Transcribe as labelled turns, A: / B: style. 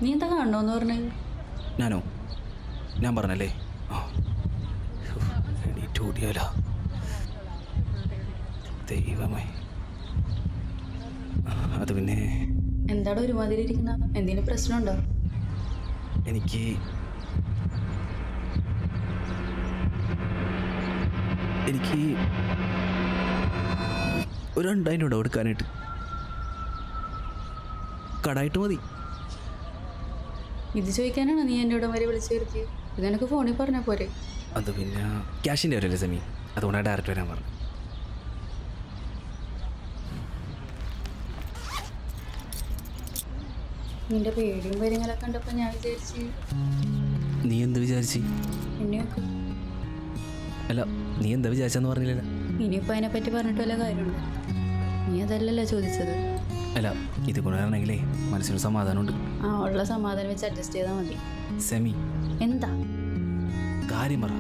A: നീ എന്താ കാണണോന്ന് പറഞ്ഞത്?
B: ഞാനോ? ഞാൻ പറഞ്ഞല്ലേ? എണീറ്റ് ഓടിയാലോ ദൈവമേ. അത് പിന്നെ
A: എന്താടോ ഒരുമാതിരി ഇരിക്കുന്ന? എന്തെങ്കിലും പ്രശ്നമുണ്ടോ?
B: എനിക്ക് എനിക്ക് ഒരു 2000 രൂപ എടുക്കാനായിട്ട്. കടായിട്ട് മതി.
A: ഇത് ചോദിക്കാനാണോ നീ എൻ്റെ ഇവിടെ വരെ വിളിച്ചു വരുത്തി? ഇത് എനിക്ക് ഫോണിൽ പറഞ്ഞാൽ പോരെ?
B: അത് പിന്നെ ക്യാഷിൻ്റെ വരല്ലേ സെമി, അതുകൊണ്ടാണ് ഡയറക്റ്റ് വരാൻ പറഞ്ഞു.
A: നിന്റെ പേടിയും കാര്യങ്ങളൊക്കെ കണ്ടപ്പോൾ ഞാൻ വിചാരിച്ച്.
B: നീ എന്ത് വിചാരിച്ച്?
A: എന്നെയൊക്കെ
B: അല്ല, നീ എന്താ വിചാരിച്ചെന്ന് പറഞ്ഞില്ലല്ലോ.
A: ഇനിയിപ്പോൾ അതിനെപ്പറ്റി പറഞ്ഞിട്ട് വല്ല കാര്യമുണ്ടോ? നീ അതല്ലല്ലോ ചോദിച്ചത്.
B: അല്ല, ഇത് കൊണ്ടാണെങ്കിലേ മനസ്സിനൊരു സമാധാനമുണ്ട്.
A: ഉള്ള സമാധാനം വെച്ച് അഡ്ജസ്റ്റ് ചെയ്താൽ മതി.
B: സെമി,
A: എന്താ
B: കാര്യം പറ.